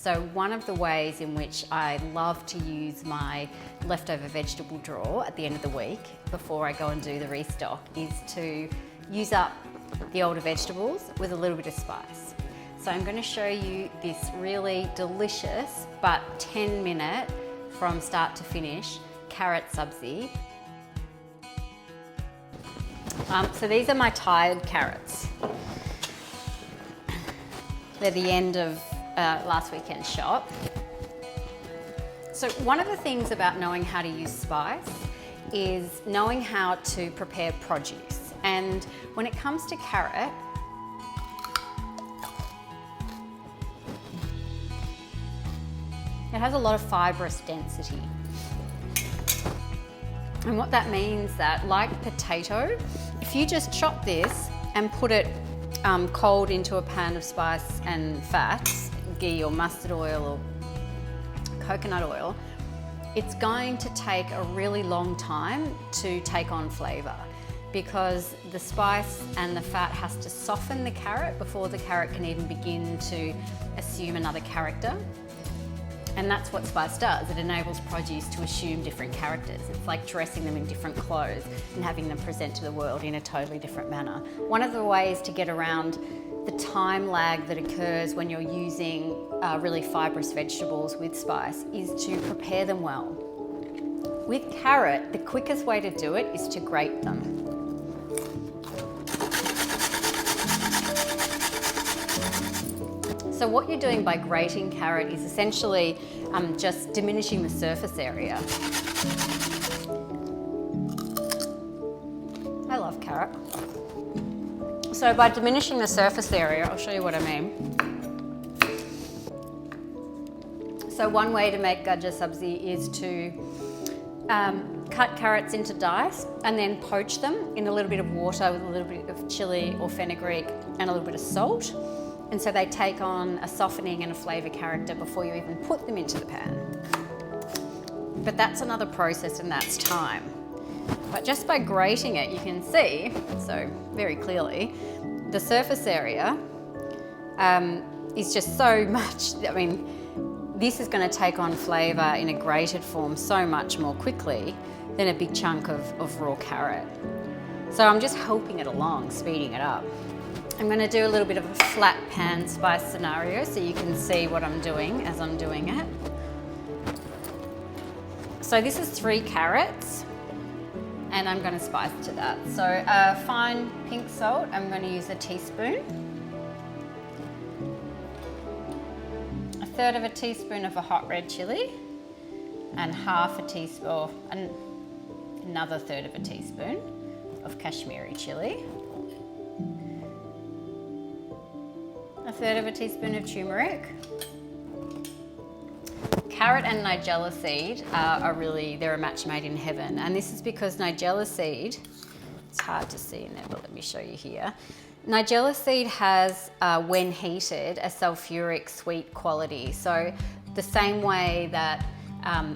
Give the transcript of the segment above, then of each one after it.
So one of the ways in which I love to use my leftover vegetable drawer at the end of the week before I go and do the restock is to use up the older vegetables with a little bit of spice. So I'm going to show you this really delicious but 10-minute from start to finish carrot sabzi. So these are my tired carrots. They're the end of last weekend's shop. So one of the things about knowing how to use spice is knowing how to prepare produce. And when it comes to carrot, it has a lot of fibrous density. And what that means that, like potato, if you just chop this and put it cold into a pan of spice and fats, ghee or mustard oil or coconut oil, it's going to take a really long time to take on flavour because the spice and the fat has to soften the carrot before the carrot can even begin to assume another character. And that's what spice does. It enables produce to assume different characters. It's like dressing them in different clothes and having them present to the world in a totally different manner. One of the ways to get around the time lag that occurs when you're using really fibrous vegetables with spice is to prepare them well. With carrot, the quickest way to do it is to grate them. So what you're doing by grating carrot is essentially just diminishing the surface area. I love carrot. So by diminishing the surface area, I'll show you what I mean. So one way to make Gajar sabzi is to cut carrots into dice and then poach them in a little bit of water with a little bit of chili or fenugreek and a little bit of salt. And so they take on a softening and a flavour character before you even put them into the pan. But that's another process and that's time. But just by grating it, you can see, so very clearly, the surface area is just so much, I mean, this is going to take on flavour in a grated form so much more quickly than a big chunk of raw carrot. So I'm just helping it along, speeding it up. I'm going to do a little bit of a flat pan spice scenario so you can see what I'm doing as I'm doing it. So this is 3 carrots and I'm going to spice to that. So fine pink salt, I'm going to use a teaspoon. 1/3 of a teaspoon of a hot red chilli and half a teaspoon, or another 1/3 of a teaspoon of Kashmiri chilli. 1/3 of a teaspoon of turmeric. Carrot and nigella seed are really, they're a match made in heaven. And this is because nigella seed, it's hard to see in there, but let me show you here. Nigella seed has, when heated, a sulfuric sweet quality. So the same way that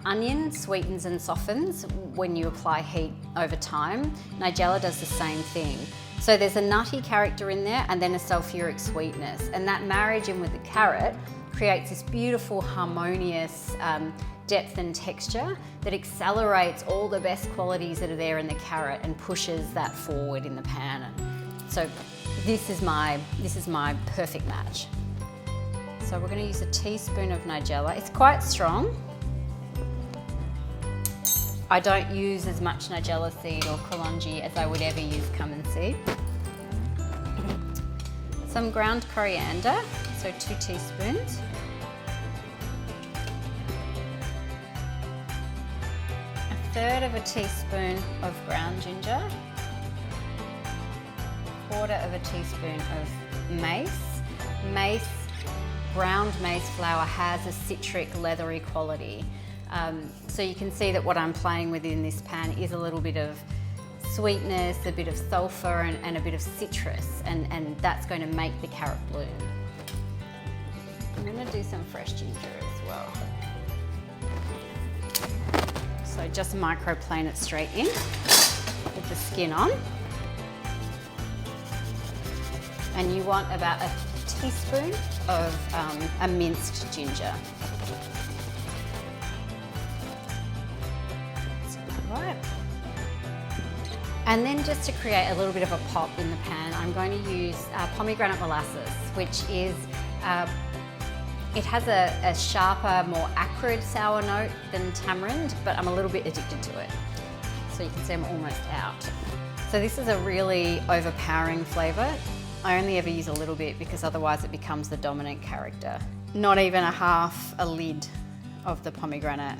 onion sweetens and softens when you apply heat over time, nigella does the same thing. So there's a nutty character in there and then a sulfuric sweetness. And that marriage in with the carrot creates this beautiful, harmonious depth and texture that accelerates all the best qualities that are there in the carrot and pushes that forward in the pan. So this is my perfect match. So we're going to use a teaspoon of nigella. It's quite strong. I don't use as much nigella seed or kalonji as I would ever use cumin seed. Some ground coriander, so 2 teaspoons. A 1/3 of a teaspoon of ground ginger. 1/4 of a teaspoon of mace. Ground mace flour has a citric, leathery quality. So you can see that what I'm playing with in this pan is a little bit of sweetness, a bit of sulphur and a bit of citrus, and that's going to make the carrot bloom. I'm going to do some fresh ginger as well. So just microplane it straight in with the skin on. And you want about a teaspoon of a minced ginger. Right. And then just to create a little bit of a pop in the pan, I'm going to use pomegranate molasses, which is, it has a sharper, more acrid sour note than tamarind, but I'm a little bit addicted to it. So you can see I'm almost out. So this is a really overpowering flavour. I only ever use a little bit because otherwise it becomes the dominant character. Not even a lid of the pomegranate.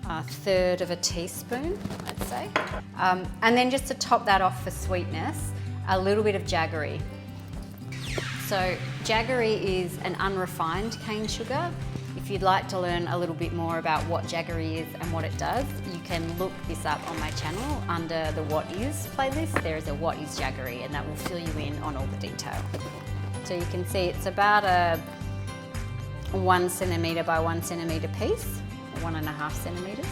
1/3 of a teaspoon, I'd say. And then just to top that off for sweetness, a little bit of jaggery. So jaggery is an unrefined cane sugar. If you'd like to learn a little bit more about what jaggery is and what it does, you can look this up on my channel under the What Is playlist. There is a What Is Jaggery, and that will fill you in on all the detail. So you can see it's about a 1 centimetre by 1 centimetre piece. 1.5 centimetres.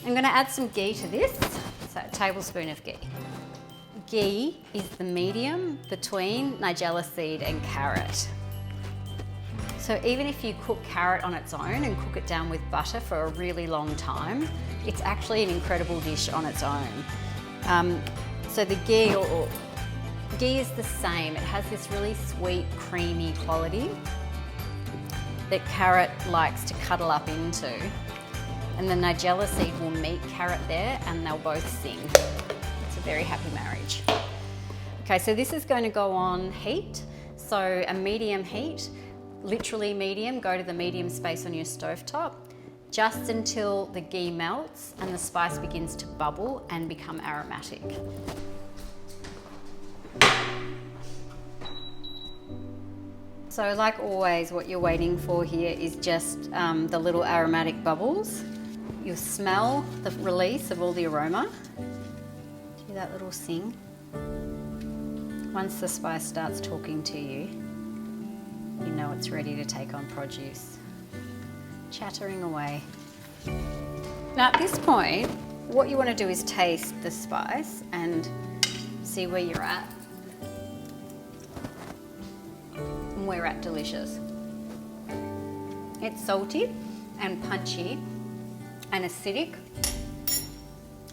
I'm going to add some ghee to this, so a tablespoon of ghee. Ghee is the medium between nigella seed and carrot. So even if you cook carrot on its own and cook it down with butter for a really long time, it's actually an incredible dish on its own. So the ghee is the same. It has this really sweet, creamy quality that carrot likes to cuddle up into. And the nigella seed will meet carrot there and they'll both sing. It's a very happy marriage. Okay, so this is going to go on heat. So a medium heat, literally medium, go to the medium space on your stovetop, just until the ghee melts and the spice begins to bubble and become aromatic. So like always, what you're waiting for here is just the little aromatic bubbles. You'll smell the release of all the aroma. Do that little sing. Once the spice starts talking to you, you know it's ready to take on produce. Chattering away. Now at this point, what you want to do is taste the spice and see where you're at. We're at delicious. It's salty and punchy and acidic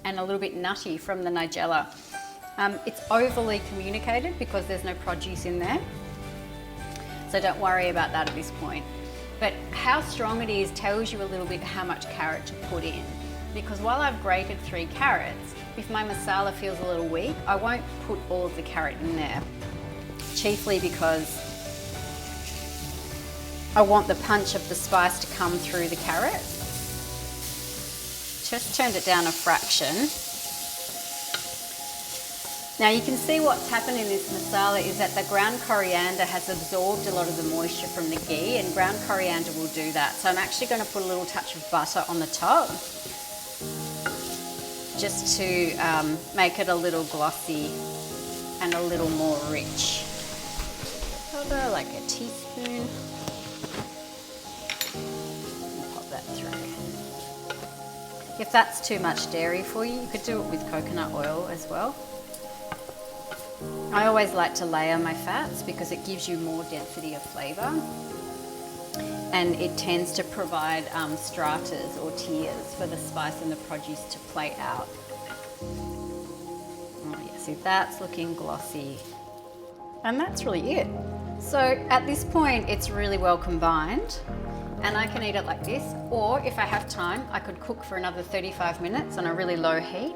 and a little bit nutty from the nigella. It's overly communicated because there's no produce in there, so don't worry about that at this point. But how strong it is tells you a little bit how much carrot to put in, because while I've grated 3 carrots, if my masala feels a little weak, I won't put all of the carrot in there, chiefly because I want the punch of the spice to come through the carrot. Just turned it down a fraction. Now you can see what's happened in this masala is that the ground coriander has absorbed a lot of the moisture from the ghee, and ground coriander will do that. So I'm actually going to put a little touch of butter on the top, just to make it a little glossy and a little more rich. Butter, like a teaspoon. If that's too much dairy for you, you could do it with coconut oil as well. I always like to layer my fats because it gives you more density of flavour, and it tends to provide stratas or tiers for the spice and the produce to play out. Oh yeah, see, that's looking glossy. And that's really it. So at this point, it's really well combined. And I can eat it like this, or if I have time, I could cook for another 35 minutes on a really low heat,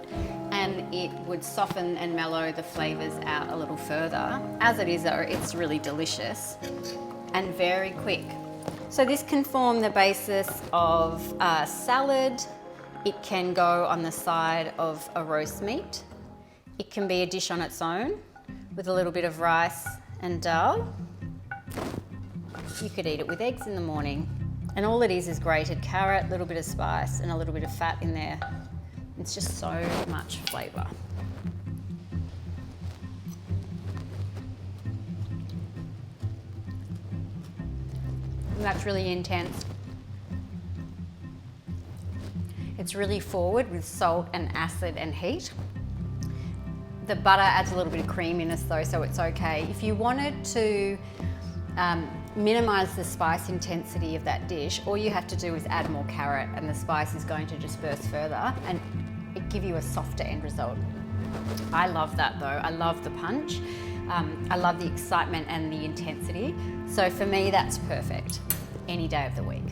and it would soften and mellow the flavours out a little further. As it is though, it's really delicious and very quick. So this can form the basis of a salad. It can go on the side of a roast meat. It can be a dish on its own with a little bit of rice and dal. You could eat it with eggs in the morning. And all it is grated carrot, a little bit of spice and a little bit of fat in there. It's just so much flavour. And that's really intense. It's really forward with salt and acid and heat. The butter adds a little bit of creaminess though, so it's okay. If you wanted to minimise the spice intensity of that dish, all you have to do is add more carrot and the spice is going to disperse further and it give you a softer end result. I love that though. I love the punch. I love the excitement and the intensity. So for me, that's perfect any day of the week.